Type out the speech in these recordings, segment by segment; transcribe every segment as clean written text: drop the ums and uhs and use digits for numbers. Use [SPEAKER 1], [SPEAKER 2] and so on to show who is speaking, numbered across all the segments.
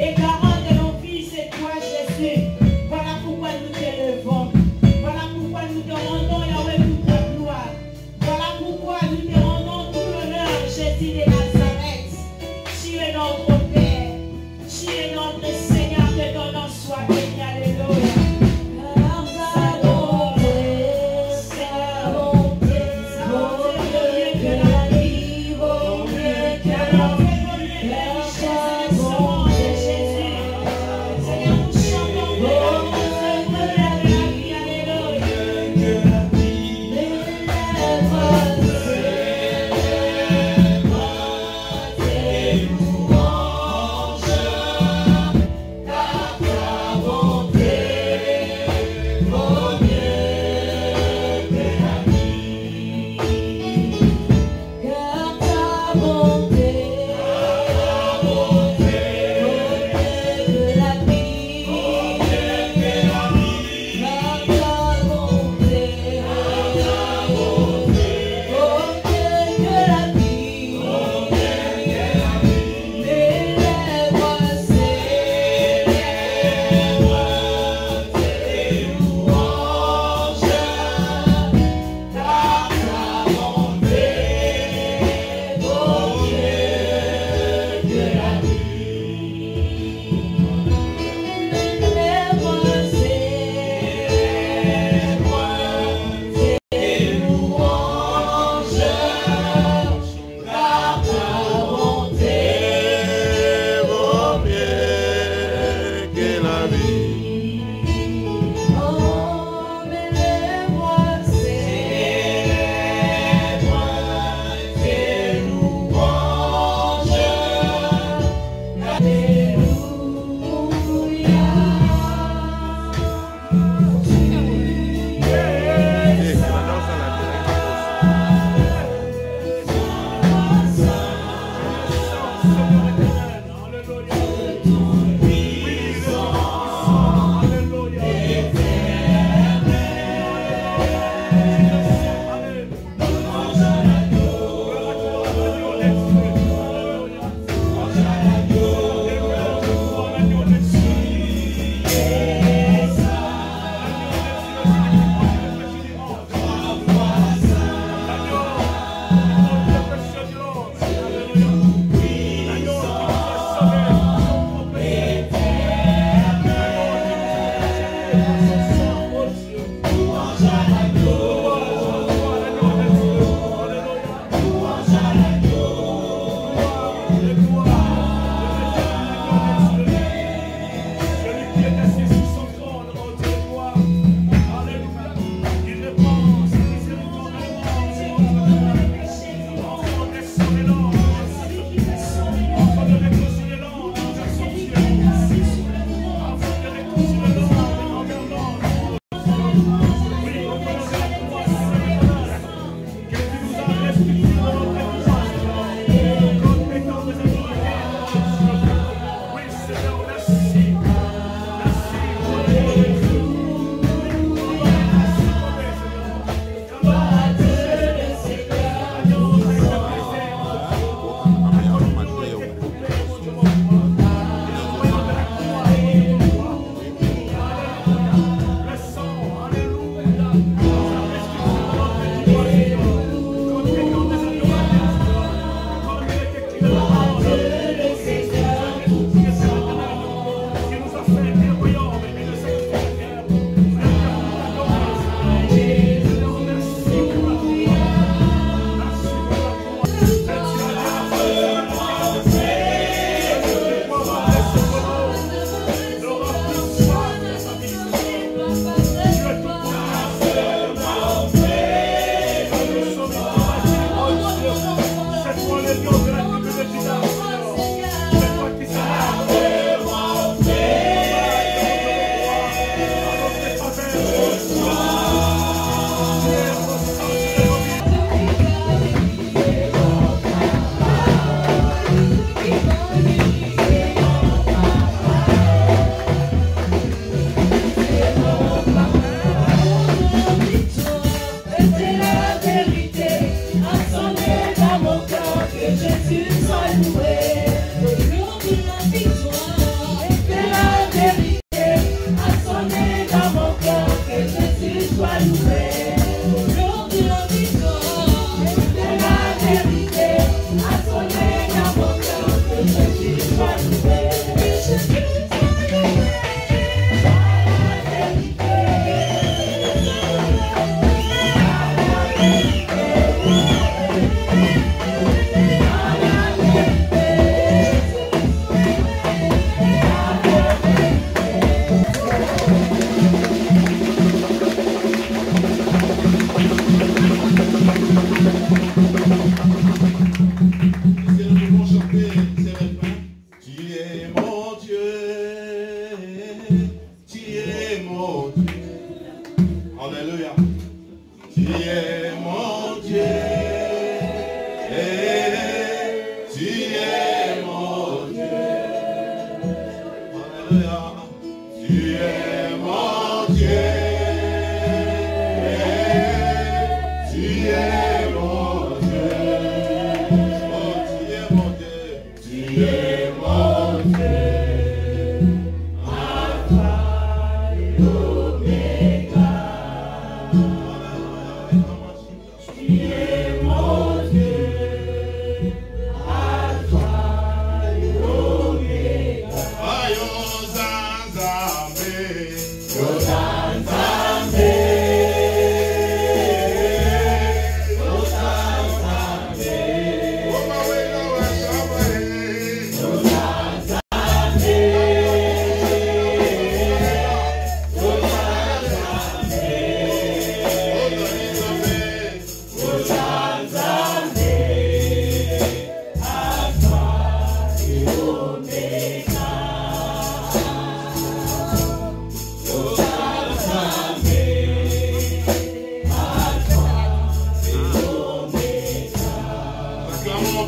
[SPEAKER 1] Et garant de nos vies, c'est toi, Jésus. Voilà pourquoi nous t'élevons. Voilà pourquoi nous te rendons, Yahweh, toute la gloire. Voilà pourquoi nous te rendons tout l'honneur, Jésus de Nazareth. Tu es notre Père. Tu es notre Seigneur, que ton nom soit béni. Alléluia. Jésus.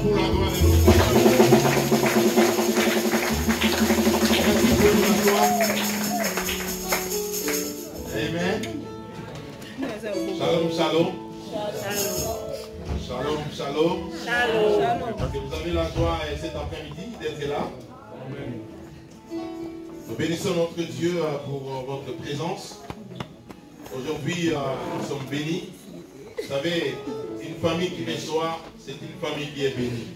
[SPEAKER 2] pour la gloire de notre Dieu. Merci pour la gloire. Amen. Shalom, shalom. Shalom, shalom. Shalom. Que vous avez la joie cet après-midi d'être là. Nous bénissons notre Dieu pour votre présence. Aujourd'hui, nous sommes bénis. Vous savez, une famille qui reçoit, c'est une famille qui est bénie.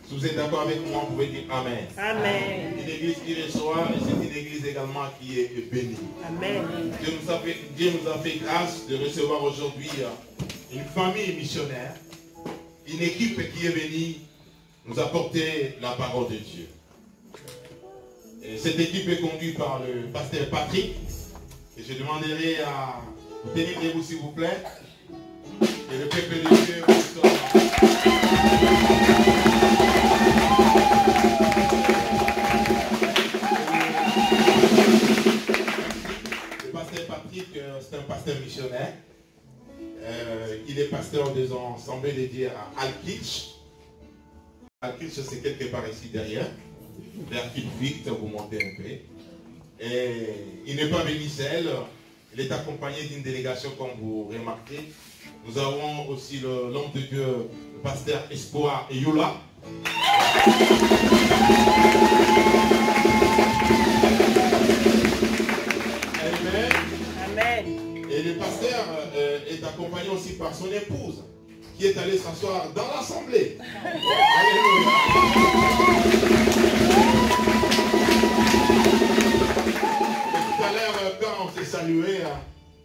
[SPEAKER 2] Si vous êtes d'accord avec moi, vous pouvez dire Amen. Amen. Une église qui reçoit, c'est une église également qui est bénie. Amen. Dieu nous a fait grâce de recevoir aujourd'hui une famille missionnaire, une équipe qui est bénie, nous apporter la parole de Dieu. Et cette équipe est conduite par le pasteur Patrick. Et je demanderai à vous tenir debout s'il vous plaît. Et le peuple de Dieu vous soit. Le pasteur Patrick, c'est un pasteur missionnaire. Il est pasteur des assemblées dédiées à Alkitch. Alkitch, c'est quelque part ici derrière. Vers Kitvict, vous montez un peu. Et il n'est pas béni seul. Il est accompagné d'une délégation, comme vous remarquez. Nous avons aussi l'homme de Dieu, le pasteur Espoir et Yola. Amen. Amen. Et le pasteur est accompagné aussi par son épouse, qui est allée s'asseoir dans l'assemblée. Alléluia. Et tout à l'heure, quand on s'est salué,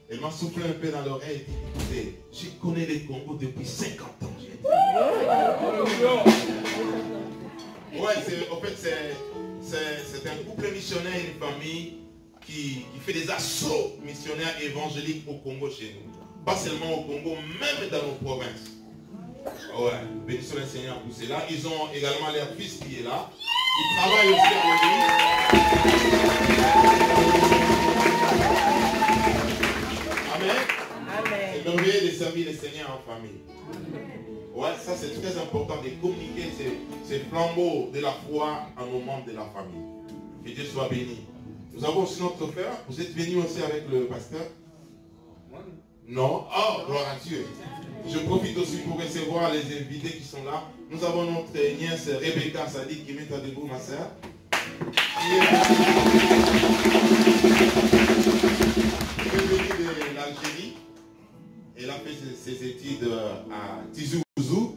[SPEAKER 2] elle m'a soufflé un peu dans l'oreille et dit, écoutez, je connais les Congos depuis 50 ans. Ouais, en fait, c'est un couple missionnaire, une famille qui fait des assauts missionnaires évangéliques au Congo chez nous. Pas seulement au Congo, même dans nos provinces. Ouais, bénissons le Seigneur pour cela. Ils ont également leur fils qui est là. Ils travaillent aussi à l'église. Amen. Amen. C'est merveilleux de servir le Seigneur en famille. Ouais, ça c'est très important de communiquer ces flambeaux de la foi en nos membres de la famille. Que Dieu soit béni. Nous avons aussi notre frère. Vous êtes venu aussi avec le pasteur? Non? Oh, gloire à Dieu. Je profite aussi pour recevoir les invités qui sont là. Nous avons notre nièce Rebecca Sadi qui met à debout, ma soeur. Qui est venue de l'Algérie. Elle a fait ses études à Tizouzou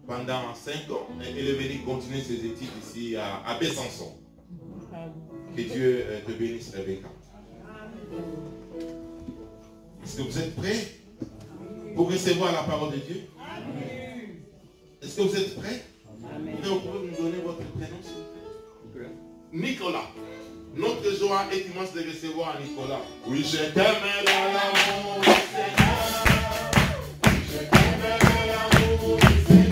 [SPEAKER 2] pendant 5 ans. Elle est venue continuer ses études ici à Besançon. Que Dieu te bénisse, Rebecca. Est-ce que vous êtes prêts pour recevoir la parole de Dieu? Est-ce que vous êtes prêts? Vous pouvez nous donner votre prénom, s'il vous plaît? Nicolas. Notre joie est immense de recevoir Nicolas. Oui, je t'aime dans l'amour du Seigneur. Je t'aime dans l'amour du Seigneur.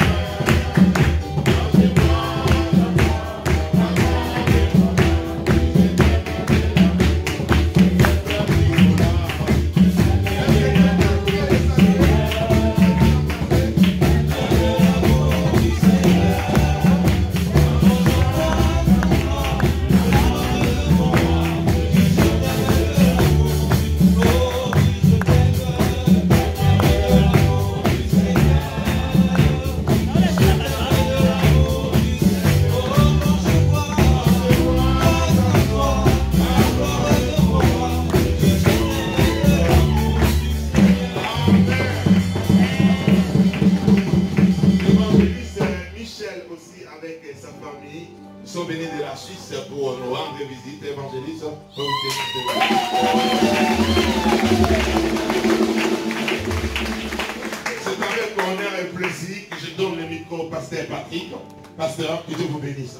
[SPEAKER 2] Pasteur, que Dieu vous bénisse.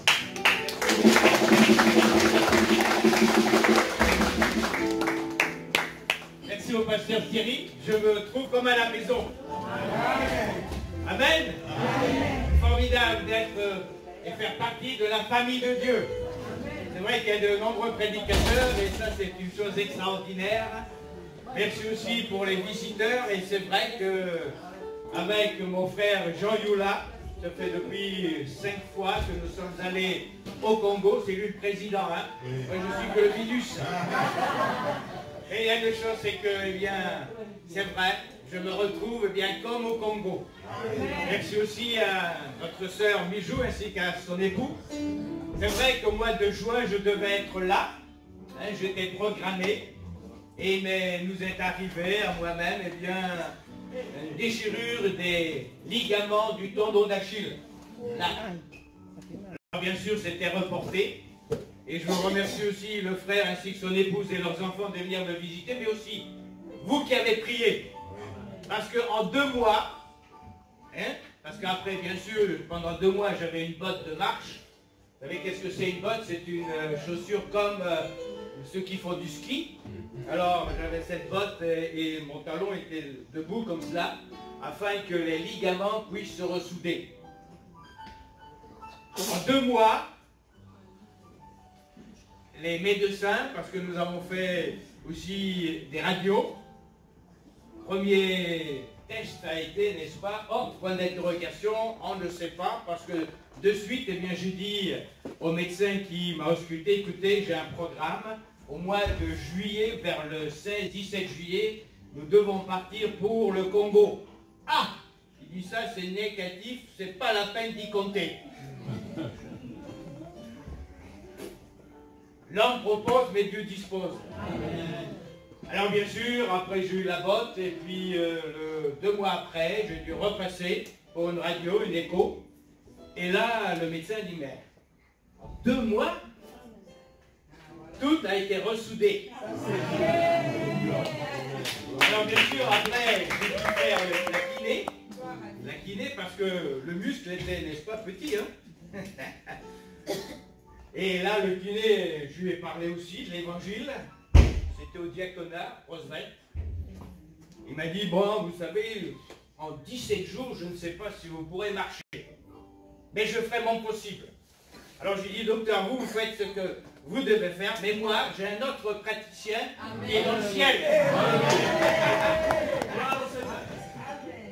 [SPEAKER 3] Merci au pasteur Thierry. Je me trouve comme à la maison. Amen. Amen. Amen. Formidable d'être et faire partie de la famille de Dieu. C'est vrai qu'il y a de nombreux prédicateurs et ça c'est une chose extraordinaire. Merci aussi pour les visiteurs et c'est vrai que avec mon frère Jean Youla, Ça fait depuis 5 fois que nous sommes allés au Congo. C'est lui le président, hein. Moi, je suis que le Minus. Et il y a une chose, c'est que, eh bien, c'est vrai, je me retrouve eh bien comme au Congo. Merci aussi à notre sœur Mijou ainsi qu'à son époux. C'est vrai qu'au mois de juin, je devais être là. Hein, j'étais programmé. Mais nous est arrivé à moi-même, eh bien, une déchirure des ligaments du tendon d'Achille. Là. Alors, bien sûr, c'était reporté. Et je vous remercie aussi le frère ainsi que son épouse et leurs enfants de venir me visiter, mais aussi vous qui avez prié. Parce qu'en 2 mois, hein, parce qu'après, bien sûr, pendant 2 mois, j'avais une botte de marche. Vous savez qu'est-ce que c'est une botte? C'est une chaussure comme ceux qui font du ski. Alors, j'avais cette botte et mon talon était debout comme cela, afin que les ligaments puissent se ressouder. En 2 mois, les médecins, parce que nous avons fait aussi des radios, premier test a été, n'est-ce pas, point d'interrogation, on ne sait pas, parce que de suite, eh bien, j'ai dit au médecin qui m'a ausculté, écoutez, j'ai un programme, au mois de juillet, vers le 16-17 juillet, nous devons partir pour le Congo. Ah! Il dit ça, c'est négatif, c'est pas la peine d'y compter. L'homme propose, mais Dieu dispose. Alors bien sûr, après j'ai eu la botte, et puis 2 mois après, j'ai dû repasser pour une radio, une écho. Et là, le médecin dit, mais en 2 mois, tout a été ressoudé. Alors bien sûr, après, j'ai dû faire la kiné, parce que le muscle était, n'est-ce pas, petit, hein. Et là, le kiné, je lui ai parlé aussi de l'évangile. C'était au diaconat, Roosevelt. Il m'a dit, bon, vous savez, en 17 jours, je ne sais pas si vous pourrez marcher. Mais je ferai mon possible. Alors j'ai dit, docteur, vous faites ce que vous devez faire, mais moi, j'ai un autre praticien qui est dans le ciel.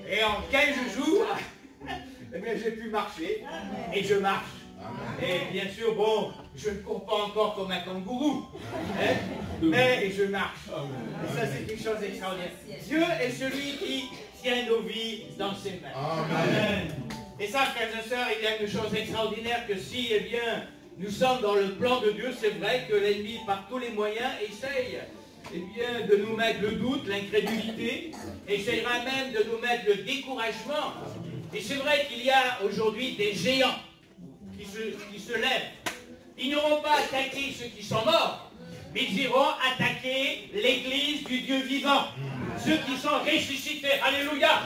[SPEAKER 3] Et en 15 jours, eh bien, j'ai pu marcher, et je marche. Et bien sûr, bon, je ne cours pas encore comme un kangourou, hein, mais je marche. Et ça, c'est une chose extraordinaire. Dieu est celui qui tient nos vies dans ses mains. Amen. Et ça, frères et sœurs, il y a une chose extraordinaire que si, eh bien, nous sommes dans le plan de Dieu, c'est vrai que l'ennemi, par tous les moyens, essaye, eh bien, de nous mettre le doute, l'incrédulité, essayera même de nous mettre le découragement. Et c'est vrai qu'il y a aujourd'hui des géants qui se lèvent. Ils n'auront pas attaqué ceux qui sont morts, mais ils iront attaquer l'église du Dieu vivant, ceux qui sont ressuscités. Alléluia.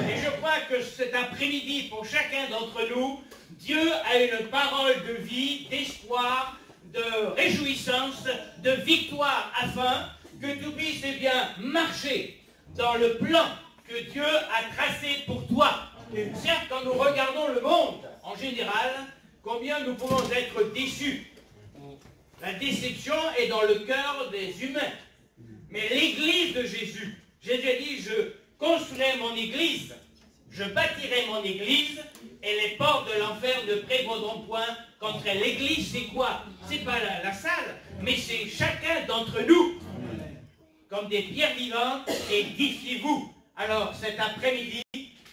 [SPEAKER 3] Et je crois que cet après-midi, pour chacun d'entre nous, Dieu a une parole de vie, d'espoir, de réjouissance, de victoire, afin que tu puisses eh bien marcher dans le plan que Dieu a tracé pour toi. Certes, quand nous regardons le monde en général, combien nous pouvons être déçus. La déception est dans le cœur des humains. Mais l'église de Jésus, Jésus a dit, je construirai mon église, je bâtirai mon église, et les portes de l'enfer ne prévaudront point contre elle. L'église, c'est quoi? C'est pas la salle, mais c'est chacun d'entre nous. Comme des pierres vivantes, édifiez-vous. Alors, cet après-midi,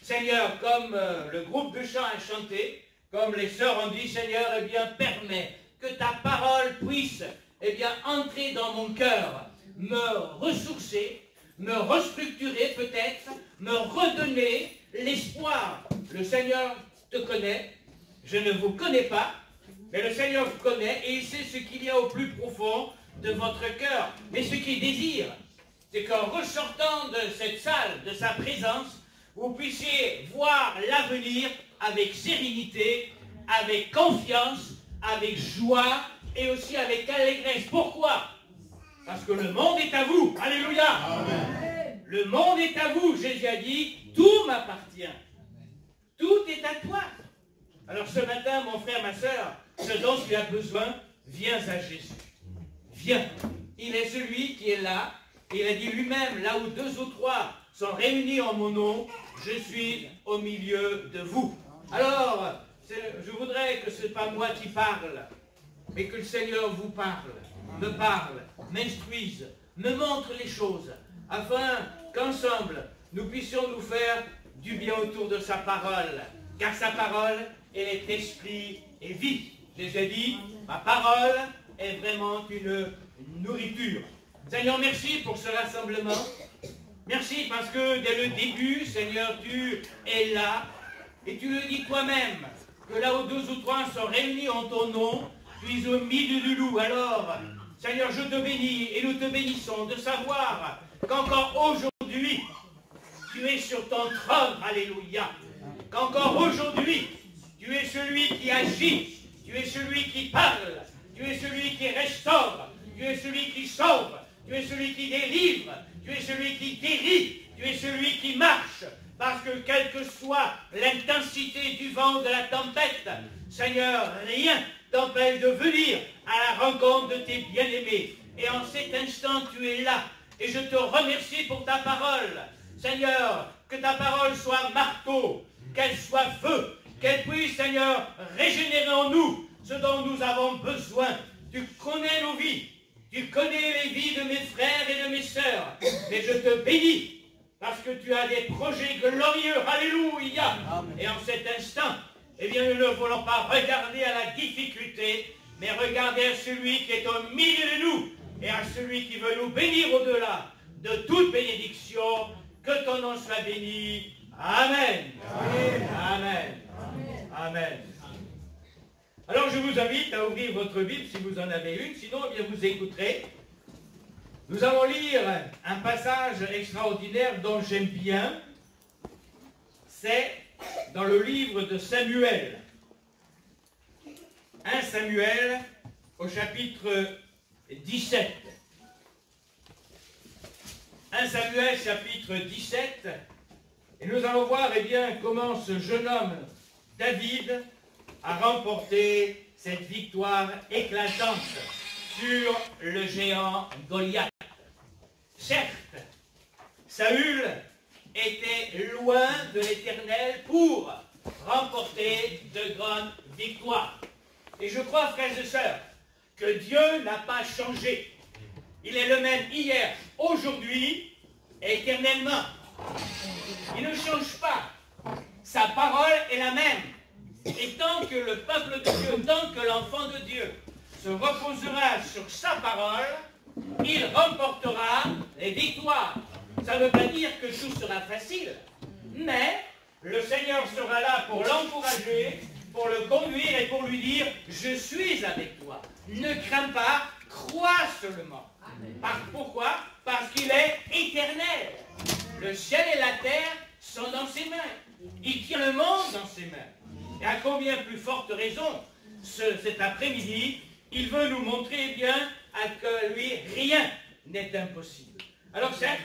[SPEAKER 3] Seigneur, comme le groupe de chant a chanté, comme les sœurs ont dit, Seigneur, eh bien, permets que ta parole puisse, eh bien, entrer dans mon cœur, me ressourcer, me restructurer peut-être, me redonner l'espoir. Le Seigneur te connaît, je ne vous connais pas, mais le Seigneur vous connaît et il sait ce qu'il y a au plus profond de votre cœur. Mais ce qu'il désire, c'est qu'en ressortant de cette salle, de sa présence, vous puissiez voir l'avenir avec sérénité, avec confiance, avec joie et aussi avec allégresse. Pourquoi? Parce que le monde est à vous. Alléluia. Amen. Le monde est à vous. Jésus a dit, tout m'appartient. Tout est à toi. Alors ce matin, mon frère, ma soeur, ce dont tu as besoin, viens à Jésus. Viens. Il est celui qui est là. Et il a dit lui-même, là où 2 ou 3 sont réunis en mon nom, je suis au milieu de vous. Alors, je voudrais que ce n'est pas moi qui parle, mais que le Seigneur vous parle, m'instruise, me montre les choses, afin qu'ensemble, nous puissions nous faire du bien autour de sa parole. Car sa parole, elle est esprit et vie. Jésus a dit, ma parole est vraiment une nourriture. Seigneur, merci pour ce rassemblement. Merci parce que dès le début, Seigneur, tu es là. Et tu le dis toi-même, que là où 2 ou 3 sont réunis en ton nom, tu es au milieu du loup. Alors, Seigneur, je te bénis et nous te bénissons de savoir qu'encore aujourd'hui, tu es sur ton trône, alléluia. Qu'encore aujourd'hui, tu es celui qui agit, tu es celui qui parle, tu es celui qui restaure, tu es celui qui sauve, tu es celui qui délivre, tu es celui qui guérit, tu es celui qui marche. Parce que quelle que soit l'intensité du vent, de la tempête, Seigneur, rien t'empêche de venir à la rencontre de tes bien-aimés. Et en cet instant, tu es là. Et je te remercie pour ta parole. Seigneur, que ta parole soit marteau, qu'elle soit feu, qu'elle puisse, Seigneur, régénérer en nous ce dont nous avons besoin. Tu connais nos vies. Tu connais les vies de mes frères et de mes sœurs. Et je te bénis. Parce que tu as des projets glorieux, alléluia. Et en cet instant, eh bien, nous ne voulons pas regarder à la difficulté, mais regarder à celui qui est au milieu de nous, et à celui qui veut nous bénir au-delà de toute bénédiction. Que ton nom soit béni. Amen. Amen. Amen. Amen. Alors je vous invite à ouvrir votre Bible si vous en avez une, sinon eh bien, vous écouterez. Nous allons lire un passage extraordinaire dont j'aime bien. C'est dans le livre de Samuel. 1 Samuel au chapitre 17. 1 Samuel chapitre 17. Et nous allons voir eh bien, comment ce jeune homme, David, a remporté cette victoire éclatante sur le géant Goliath. Certes, Saül était loin de l'Éternel pour remporter de grandes victoires. Et je crois, frères et sœurs, que Dieu n'a pas changé. Il est le même hier, aujourd'hui et éternellement. Il ne change pas. Sa parole est la même. Et tant que le peuple de Dieu, tant que l'enfant de Dieu se reposera sur sa parole, il remportera les victoires. Ça ne veut pas dire que tout sera facile, mais le Seigneur sera là pour l'encourager, pour le conduire et pour lui dire « Je suis avec toi, ne crains pas, crois seulement ». Pourquoi? Parce qu'il est éternel. Le ciel et la terre sont dans ses mains. Il tient le monde dans ses mains. Et à combien plus forte raison, cet après-midi, il veut nous montrer bien que lui, rien n'est impossible. Alors certes,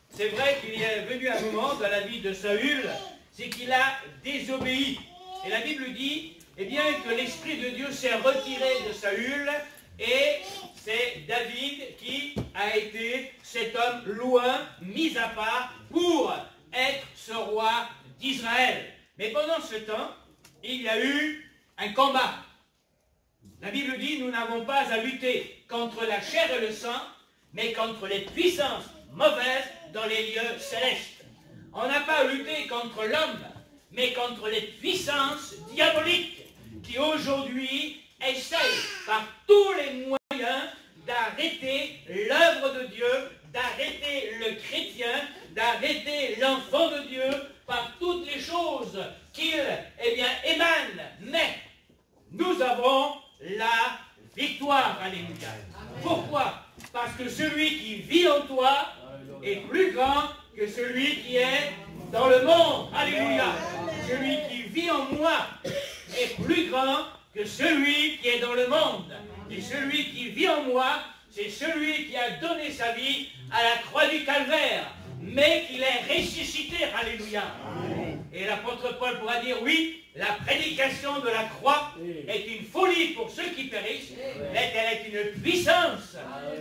[SPEAKER 3] c'est vrai qu'il est venu un moment dans la vie de Saül, c'est qu'il a désobéi. Et la Bible dit, eh bien, que l'Esprit de Dieu s'est retiré de Saül, et c'est David qui a été cet homme loin, mis à part, pour être ce roi d'Israël. Mais pendant ce temps, il y a eu un combat. La Bible dit, nous n'avons pas à lutter contre la chair et le sang, mais contre les puissances mauvaises dans les lieux célestes. On n'a pas à lutter contre l'homme, mais contre les puissances diaboliques qui aujourd'hui essayent par tous les moyens d'arrêter l'œuvre de Dieu, d'arrêter le chrétien, d'arrêter l'enfant de Dieu par toutes les choses qu'il émane. Mais nous avons la victoire, alléluia. Pourquoi? Parce que celui qui vit en toi est plus grand que celui qui est dans le monde, alléluia. Celui qui vit en moi est plus grand que celui qui est dans le monde. Et celui qui vit en moi, c'est celui qui a donné sa vie à la croix du calvaire, mais qu'il est ressuscité, alléluia. Et l'apôtre Paul pourra dire, oui, la prédication de la croix est une folie pour ceux qui périssent, mais elle est une puissance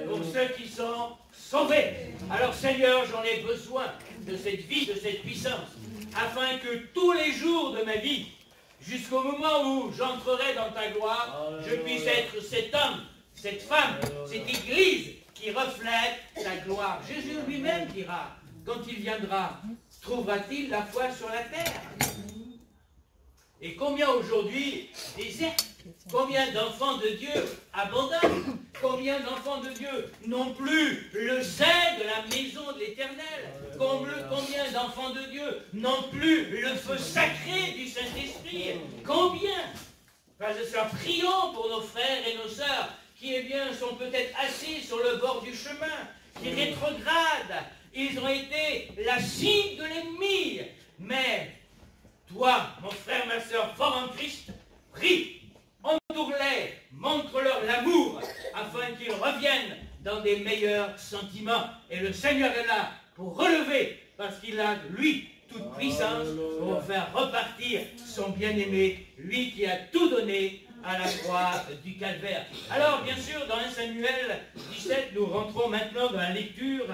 [SPEAKER 3] pour ceux qui sont sauvés. Alors Seigneur, j'en ai besoin de cette vie, de cette puissance, afin que tous les jours de ma vie, jusqu'au moment où j'entrerai dans ta gloire, je puisse être cet homme, cette femme, cette église qui reflète ta gloire. Jésus lui-même dira, quand il viendra, trouvera-t-il la foi sur la terre? Et combien aujourd'hui désertent? Combien d'enfants de Dieu abandonnent? Combien d'enfants de Dieu n'ont plus le zèle de la maison de l'Éternel? Combien d'enfants de Dieu n'ont plus le feu sacré du Saint-Esprit? Combien? Frères et sœurs, prions pour nos frères et nos sœurs qui, eh bien, sont peut-être assis sur le bord du chemin, qui rétrogradent. Ils ont été la cible de l'ennemi. Mais toi, mon frère, ma sœur, fort en Christ, prie, entoure-les, montre-leur l'amour, afin qu'ils reviennent dans des meilleurs sentiments. Et le Seigneur est là pour relever, parce qu'il a, lui, toute puissance pour faire repartir son bien-aimé, lui qui a tout donné à la croix du Calvaire. Alors, bien sûr, dans 1 Samuel 17, nous rentrons maintenant dans la lecture.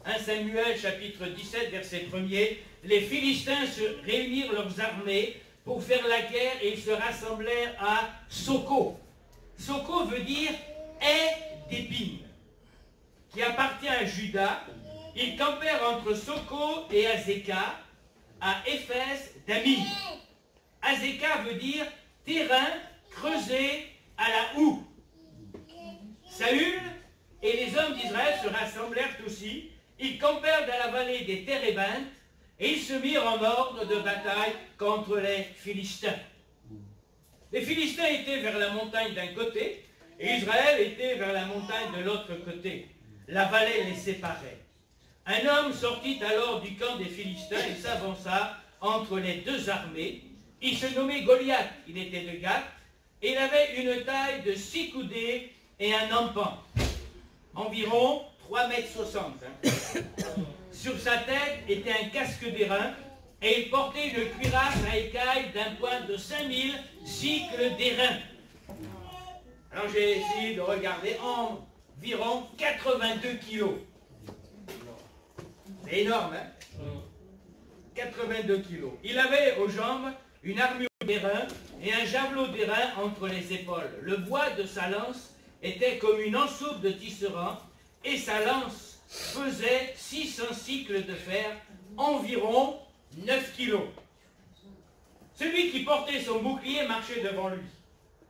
[SPEAKER 3] 1 Samuel, chapitre 17, verset 1er. Les Philistins se réunirent leurs armées pour faire la guerre et ils se rassemblèrent à Soko. Soko veut dire haie d'épines, qui appartient à Juda. Ils campèrent entre Soko et Azekah, à Éphès d'Ami. Azekah veut dire terrain creusé à la houe. Saül et les hommes d'Israël se rassemblèrent aussi. Ils campèrent dans la vallée des Térébintes et ils se mirent en ordre de bataille contre les Philistins. Les Philistins étaient vers la montagne d'un côté et Israël était vers la montagne de l'autre côté. La vallée les séparait. Un homme sortit alors du camp des Philistins et s'avança entre les deux armées. Il se nommait Goliath, il était de Gath, et il avait une taille de 6 coudées et un empan, environ 3,60 m. Sur sa tête était un casque d'airain et il portait une cuirasse à écailles d'un poids de 5000 cycles d'airain. Alors j'ai essayé de regarder, environ 82 kilos. C'est énorme, hein? 82 kilos. Il avait aux jambes une armure d'airain et un javelot d'airain entre les épaules. Le bois de sa lance était comme une ensoupe de tisserand et sa lance pesait 600 cycles de fer, environ 9 kilos. Celui qui portait son bouclier marchait devant lui.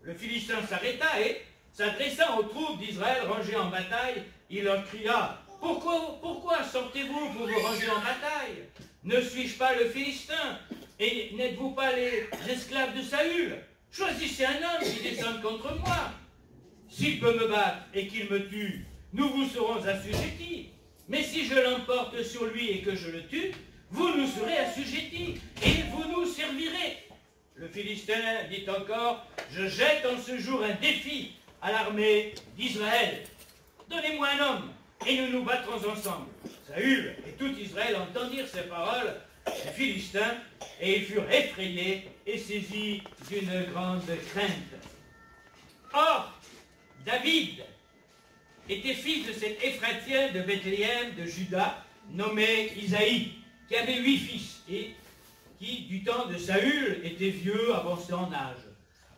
[SPEAKER 3] Le Philistin s'arrêta et, s'adressant aux troupes d'Israël rangées en bataille, il leur cria: Pourquoi sortez-vous pour vous ranger en bataille? Ne suis-je pas le Philistin? Et n'êtes-vous pas les esclaves de Saül? Choisissez un homme qui descende contre moi. S'il peut me battre et qu'il me tue, nous vous serons assujettis. Mais si je l'emporte sur lui et que je le tue, vous nous serez assujettis et vous nous servirez. Le Philistin dit encore: Je jette en ce jour un défi à l'armée d'Israël. Donnez-moi un homme et nous nous battrons ensemble. Saül et tout Israël entendirent ces paroles des Philistins et ils furent effrayés et saisis d'une grande crainte. Or, David était fils de cet Éphratien de Bethléem de Juda, nommé Isaïe, qui avait 8 fils et qui, du temps de Saül, était vieux, avancé en âge.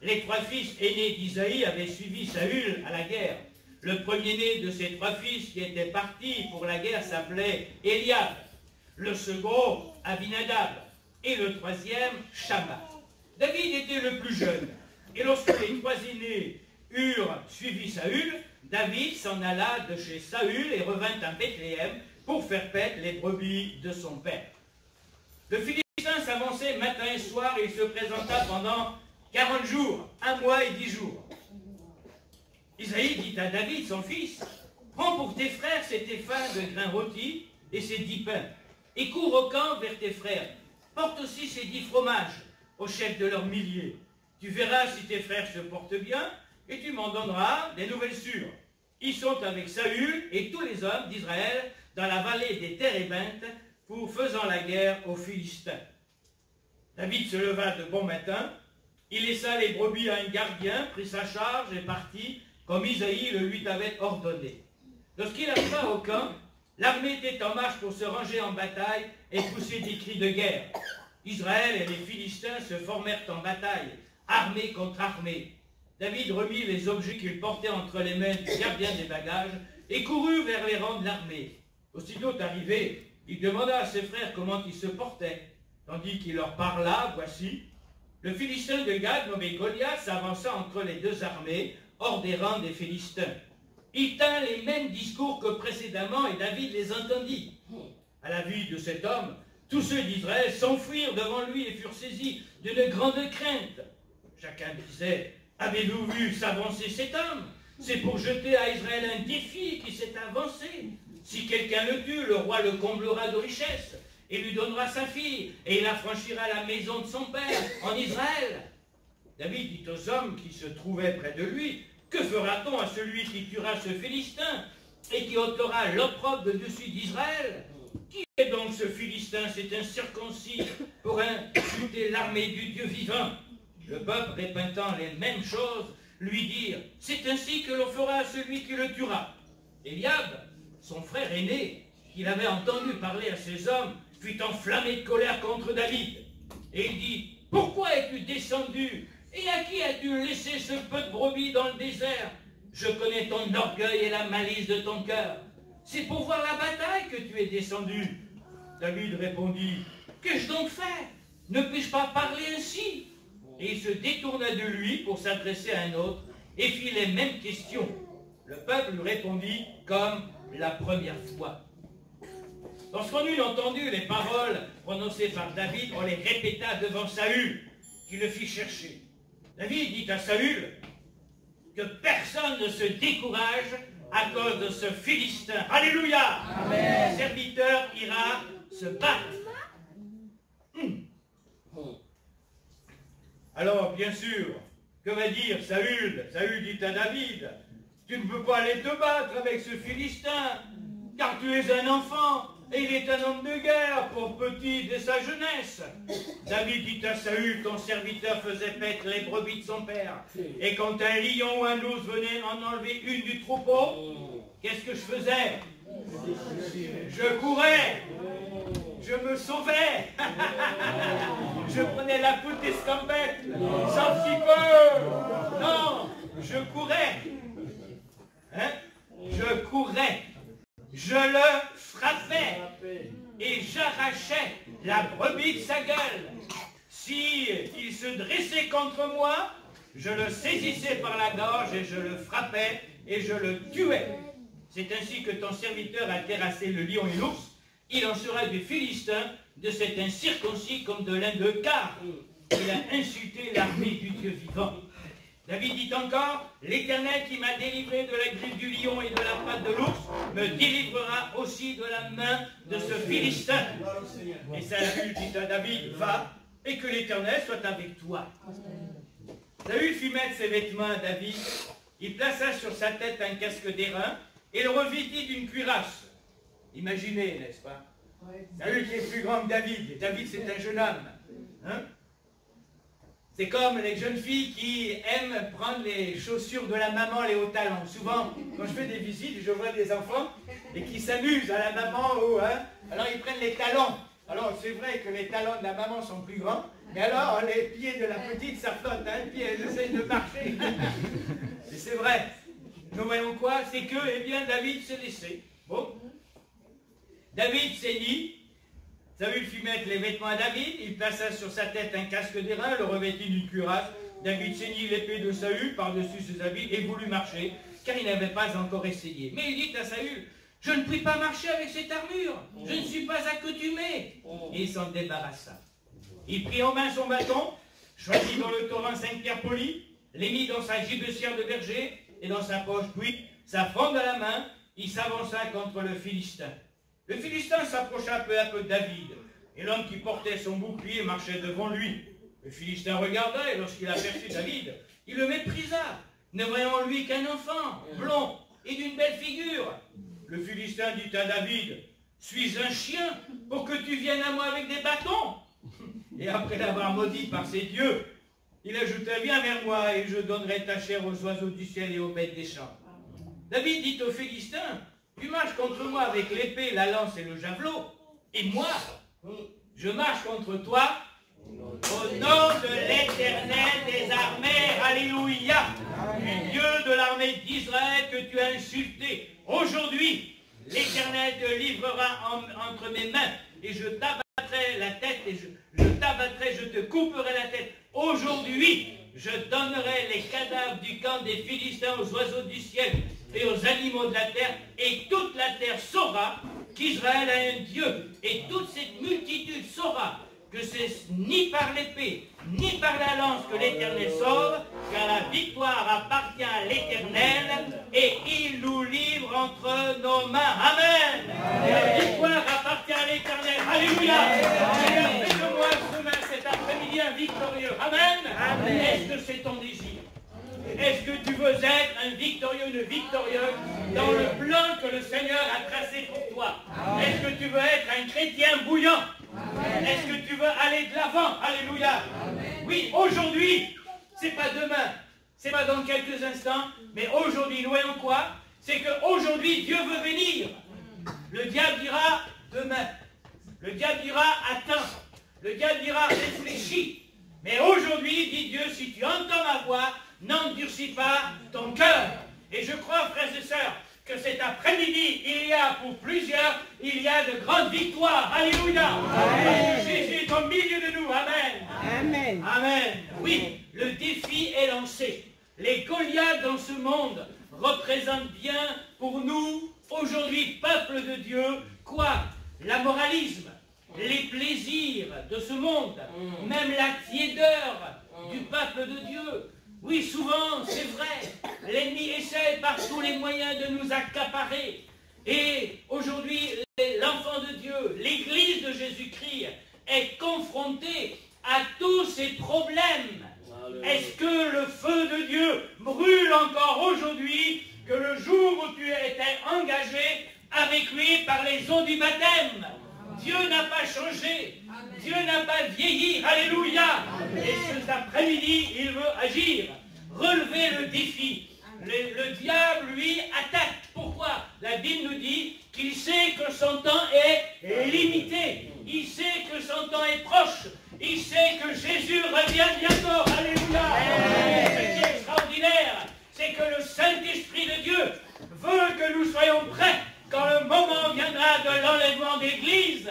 [SPEAKER 3] Les 3 fils aînés d'Isaïe avaient suivi Saül à la guerre. Le premier-né de ces 3 fils qui étaient partis pour la guerre s'appelait Eliab, le second Abinadab et le troisième Shamma. David était le plus jeune et lorsque les 3 aînés eurent suivi Saül, David s'en alla de chez Saül et revint à Bethléem pour faire paître les brebis de son père. Le Philistin s'avançait matin et soir et il se présenta pendant 40 jours, 1 mois et 10 jours. Isaïe dit à David, son fils: Prends pour tes frères cet éphin de grains rôtis et ces 10 pains, et cours au camp vers tes frères. Porte aussi ces 10 fromages au chef de leurs milliers. Tu verras si tes frères se portent bien, et tu m'en donneras des nouvelles sûres. Ils sont avec Saül et tous les hommes d'Israël dans la vallée des Térébintes pour faisant la guerre aux Philistins. David se leva de bon matin, il laissa les brebis à un gardien, prit sa charge et partit, comme Isaïe le lui avait ordonné. Lorsqu'il arriva au camp, l'armée était en marche pour se ranger en bataille et pousser des cris de guerre. Israël et les Philistins se formèrent en bataille, armée contre armée. David remit les objets qu'il portait entre les mains du gardien des bagages et courut vers les rangs de l'armée. Aussitôt arrivé, il demanda à ses frères comment ils se portaient. Tandis qu'il leur parla, voici, le Philistin de Gad, nommé Goliath, s'avança entre les deux armées, hors des rangs des Philistins. Il tint les mêmes discours que précédemment et David les entendit. À la vue de cet homme, tous ceux d'Israël s'enfuirent devant lui et furent saisis d'une grande crainte. Chacun disait, avez-vous vu s'avancer cet homme? C'est pour jeter à Israël un défi qui s'est avancé. Si quelqu'un le tue, le roi le comblera de richesses et lui donnera sa fille, et il affranchira la maison de son père en Israël. David dit aux hommes qui se trouvaient près de lui, que fera-t-on à celui qui tuera ce Philistin et qui ôtera l'opprobre de dessus d'Israël? Qui est donc ce Philistin? C'est un circoncis pour insulter l'armée du Dieu vivant. Le peuple, répétant les mêmes choses, lui dirent, c'est ainsi que l'on fera à celui qui le tuera. Eliab, son frère aîné, qu'il avait entendu parler à ces hommes, fut enflammé de colère contre David. Et il dit, pourquoi es-tu descendu? Et à qui as-tu laissé ce peu de brebis dans le désert? Je connais ton orgueil et la malice de ton cœur. C'est pour voir la bataille que tu es descendu. David répondit, qu'ai-je donc fait? Ne puis-je pas parler ainsi? Et il se détourna de lui pour s'adresser à un autre et fit les mêmes questions. Le peuple lui répondit comme la première fois. Lorsqu'on eut entendu les paroles prononcées par David, on les répéta devant Saül, qui le fit chercher. David dit à Saül que personne ne se décourage à cause de ce Philistin. Alléluia! Amen. Le serviteur ira se battre. Alors, bien sûr, que va dire Saül? Saül dit à David, tu ne peux pas aller te battre avec ce Philistin, car tu es un enfant, et il est un homme de guerre, pour petit dès sa jeunesse. David dit à Saül, ton serviteur faisait paître les brebis de son père, et quand un lion ou un ours venait en enlever une du troupeau, qu'est-ce que je faisais? Je courais, je me sauvais, je prenais la poudre d'escampette, sans petit peu, non, je courais, hein? Je courais, je le frappais et j'arrachais la brebis de sa gueule. Si il se dressait contre moi, je le saisissais par la gorge et je le frappais et je le tuais. C'est ainsi que ton serviteur a terrassé le lion et l'ours. Il en sera du Philistin, de cet incirconcis comme de l'un d'eux, car il a insulté l'armée du Dieu vivant. David dit encore, l'Éternel qui m'a délivré de la griffe du lion et de la patte de l'ours, me délivrera aussi de la main de ce Philistin. Et Saül dit à David, va, et que l'Éternel soit avec toi. Saül fit mettre ses vêtements à David, il plaça sur sa tête un casque d'airain, et le revêtit d'une cuirasse. Imaginez, n'est-ce pas? Saül qui est plus grand que David, et David c'est un jeune homme. Hein? C'est comme les jeunes filles qui aiment prendre les chaussures de la maman, les hauts talons. Souvent, quand je fais des visites, je vois des enfants et qui s'amusent à la maman, alors ils prennent les talons. Alors c'est vrai que les talons de la maman sont plus grands, mais alors les pieds de la petite, ça flotte, hein, puis elles essayent de marcher. Et c'est vrai. Nous voyons quoi? C'est que, eh bien, David s'est laissé. Bon. David saignit. Saül fit mettre les vêtements à David, il plaça sur sa tête un casque d'airain, le revêtit d'une cuirasse. David ceignit l'épée de Saül par-dessus ses habits et voulut marcher, car il n'avait pas encore essayé. Mais il dit à Saül, je ne puis pas marcher avec cette armure, je ne suis pas accoutumé. Et il s'en débarrassa. Il prit en main son bâton, choisit dans le torrent 5 pierres polies, les mit dans sa gibecière de berger et dans sa poche, puis, sa fronde à la main, il s'avança contre le Philistin. Le Philistin s'approcha peu à peu de David, et l'homme qui portait son bouclier marchait devant lui. Le Philistin regarda, et lorsqu'il aperçut David, il le méprisa, ne voyant en lui qu'un enfant, blond et d'une belle figure. Le Philistin dit à David, « Suis un chien pour que tu viennes à moi avec des bâtons ?» Et après l'avoir maudit par ses dieux, il ajouta, « Viens vers moi, et je donnerai ta chair aux oiseaux du ciel et aux bêtes des champs. » David dit au Philistin, tu marches contre moi avec l'épée, la lance et le javelot, et moi, je marche contre toi Au nom de l'Éternel des armées, alléluia, du Dieu de l'armée d'Israël que tu as insulté. Aujourd'hui, l'Éternel te livrera entre mes mains et je t'abattrai la tête et je te couperai la tête. Aujourd'hui, je donnerai les cadavres du camp des Philistins aux oiseaux du ciel et aux animaux de la terre, et toute la terre saura qu'Israël a un Dieu, et toute cette multitude saura que c'est ni par l'épée, ni par la lance que l'Éternel sauve, car la victoire appartient à l'Éternel, et il nous livre entre nos mains. Amen. Et la victoire appartient à l'Éternel. Alléluia. Seigneur, fais de moi cet après-midi un victorieux. Amen. Est-ce que c'est ton désir? Est-ce que tu veux être un victorieux, une victorieuse dans le plan que le Seigneur a tracé pour toi? Est-ce que tu veux être un chrétien bouillant? Est-ce que tu veux aller de l'avant? Alléluia. Oui, aujourd'hui, c'est pas demain, c'est pas dans quelques instants, mais aujourd'hui, nous voyons quoi? C'est qu'aujourd'hui, Dieu veut venir. Le diable dira demain. Le diable dira attends. Le diable dira réfléchis. Mais aujourd'hui, dit Dieu, si tu entends ma voix, n'endurcis pas ton cœur. Et je crois, frères et sœurs, que cet après-midi, il y a pour plusieurs, il y a de grandes victoires. Alléluia. Parce que Jésus est au milieu de nous. Amen.
[SPEAKER 4] Amen.
[SPEAKER 3] Amen. Oui, le défi est lancé. Les Goliaths dans ce monde représentent bien pour nous, aujourd'hui, peuple de Dieu, quoi? L'amoralisme, les plaisirs de ce monde, même la tiédeur du peuple de Dieu. Oui, souvent, c'est vrai, l'ennemi essaie par tous les moyens de nous accaparer. Et aujourd'hui, l'enfant de Dieu, l'Église de Jésus-Christ, est confrontée à tous ces problèmes. Est-ce que le feu de Dieu brûle encore aujourd'hui, que le jour où tu étais engagé avec lui par les eaux du baptême? Dieu n'a pas changé. Dieu n'a pas vieilli. Alléluia. Et cet après-midi, il veut agir. Relever le défi. Le diable, lui, attaque. Pourquoi? La Bible nous dit qu'il sait que son temps est limité. Il sait que son temps est proche. Il sait que Jésus revient bientôt. Alléluia. Ce qui est extraordinaire, c'est que le Saint-Esprit de Dieu veut que nous soyons prêts quand le moment viendra de l'enlèvement d'Église.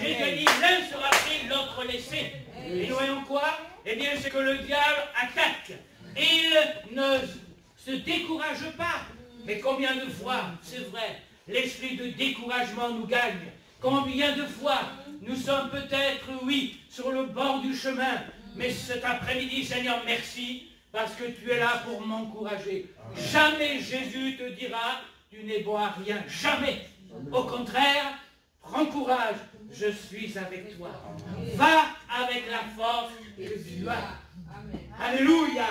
[SPEAKER 3] Jésus dit, l'un sera pris, l'autre laissé. Et nous voyons quoi? Eh bien, c'est que le diable attaque. Il ne se décourage pas. Mais combien de fois, c'est vrai, l'esprit de découragement nous gagne? Combien de fois nous sommes peut-être, oui, sur le bord du chemin. Mais cet après-midi, Seigneur, merci, parce que tu es là pour m'encourager. Jamais Jésus te dira, tu n'es bon à rien. Jamais. Au contraire, prends courage, je suis avec toi. Va avec la force que tu as. Alléluia.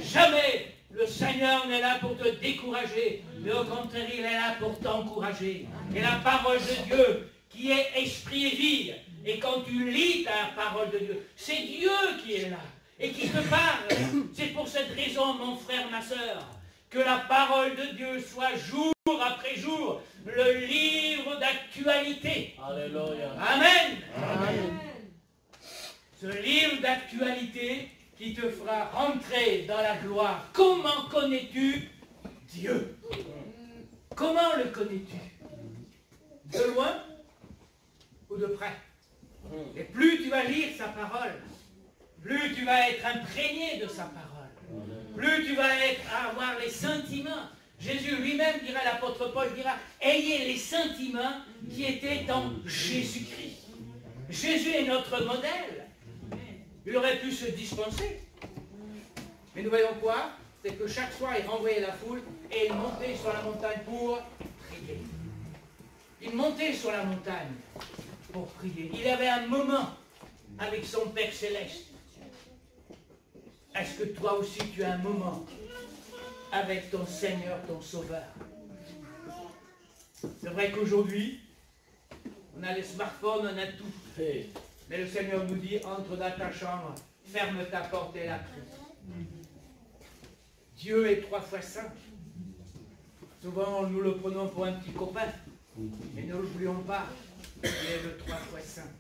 [SPEAKER 3] Jamais le Seigneur n'est là pour te décourager, mais au contraire, il est là pour t'encourager. Et la parole de Dieu, qui est esprit et vie, et quand tu lis ta parole de Dieu, c'est Dieu qui est là et qui te parle. C'est pour cette raison, mon frère, ma soeur, que la parole de Dieu soit jour après jour le livre d'actualité.
[SPEAKER 5] Alléluia.
[SPEAKER 3] Amen. Amen. Ce livre d'actualité qui te fera rentrer dans la gloire. Comment connais-tu Dieu? Comment le connais-tu? De loin ou de près? Et plus tu vas lire sa parole, plus tu vas être imprégné de sa parole, plus tu vas avoir les sentiments. Jésus lui-même dira, l'apôtre Paul dira, ayez les sentiments qui étaient en Jésus-Christ. Jésus est notre modèle. Il aurait pu se dispenser. Mais nous voyons quoi? C'est que chaque soir, il renvoyait la foule et il montait sur la montagne pour prier. Il montait sur la montagne pour prier. Il avait un moment avec son Père Céleste. Est-ce que toi aussi tu as un moment avec ton Seigneur, ton Sauveur? C'est vrai qu'aujourd'hui, on a les smartphones, on a tout. Mais le Seigneur nous dit, entre dans ta chambre, ferme ta porte et la prie. Dieu est 3 fois saint. Souvent, nous le prenons pour un petit copain. Mais ne l'oublions pas, il est le 3 fois saint.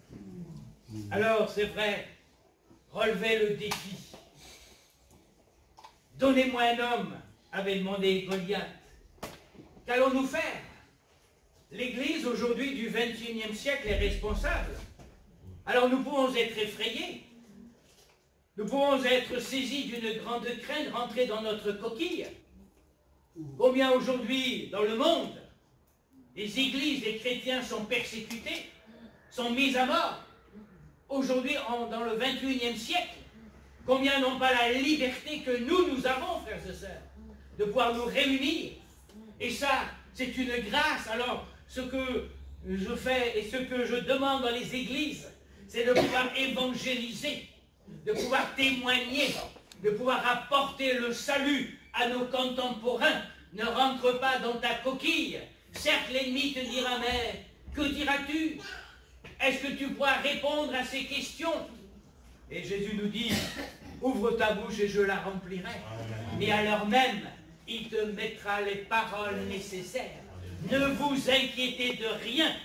[SPEAKER 3] Alors, c'est vrai relevait le défi. Donnez-moi un homme, avait demandé Goliath. Qu'allons-nous faire? L'Église aujourd'hui du XXIe siècle est responsable. Alors nous pouvons être effrayés. Nous pouvons être saisis d'une grande crainte, rentrer dans notre coquille. Combien aujourd'hui, dans le monde, les églises, les chrétiens sont persécutés, sont mis à mort. Aujourd'hui, dans le XXIe siècle, combien n'ont pas la liberté que nous avons, frères et sœurs, de pouvoir nous réunir. Et ça, c'est une grâce. Alors, ce que je fais et ce que je demande dans les églises, c'est de pouvoir évangéliser, de pouvoir témoigner, de pouvoir apporter le salut à nos contemporains. Ne rentre pas dans ta coquille. Certes, l'ennemi te dira, mais que diras-tu? Est-ce que tu pourras répondre à ces questions? Et Jésus nous dit, ouvre ta bouche et je la remplirai. Et à l'heure même, il te mettra les paroles nécessaires. Ne vous inquiétez de rien.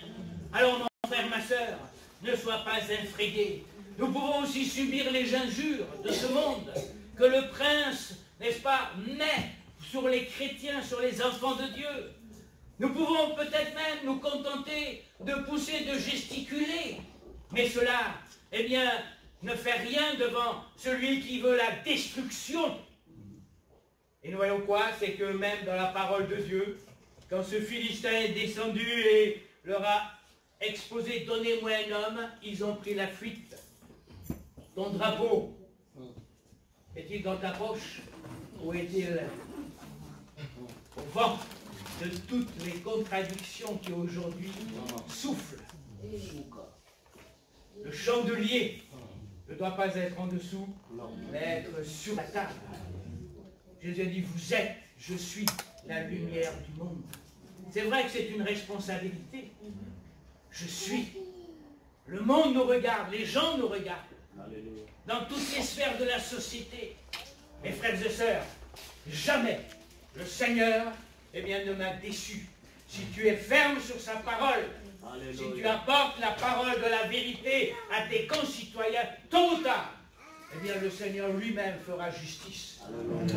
[SPEAKER 3] Alors mon frère, ma soeur, ne sois pas effrayé. Nous pouvons aussi subir les injures de ce monde, que le prince, n'est-ce pas, met sur les chrétiens, sur les enfants de Dieu. Nous pouvons peut-être même nous contenter de pousser, de gesticuler. Mais cela, eh bien, ne fait rien devant celui qui veut la destruction. Et nous voyons quoi? C'est que même dans la parole de Dieu, quand ce Philistin est descendu et leur a exposé, donnez-moi un homme, ils ont pris la fuite. Ton drapeau, est-il dans ta poche ou est-il au vent de toutes les contradictions qui aujourd'hui soufflent? Le chandelier ne doit pas être en dessous, mais être sur la table. Jésus a dit, vous êtes, je suis la lumière du monde. C'est vrai que c'est une responsabilité. Je suis. Le monde nous regarde, les gens nous regardent. Dans toutes les sphères de la société. Mes frères et sœurs, jamais le Seigneur, eh bien, ne m'a déçu. Si tu es ferme sur sa parole, si tu apportes la parole de la vérité à tes concitoyens, tôt ou tard, eh bien, le Seigneur lui-même fera justice.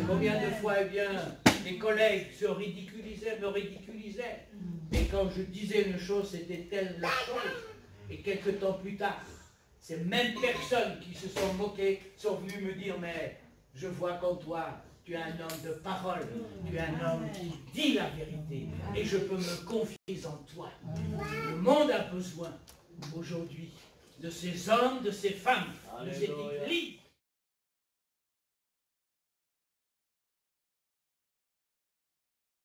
[SPEAKER 3] Combien de fois, eh bien, mes collègues se ridiculisaient, me ridiculisaient. Et quand je disais une chose, c'était telle la chose. Et quelques temps plus tard, ces mêmes personnes qui se sont moquées sont venues me dire, mais je vois qu'en toi, tu es un homme de parole, tu es un homme qui dit la vérité, et je peux me confier en toi. Le monde a besoin, aujourd'hui, de ces hommes, de ces femmes, de cette église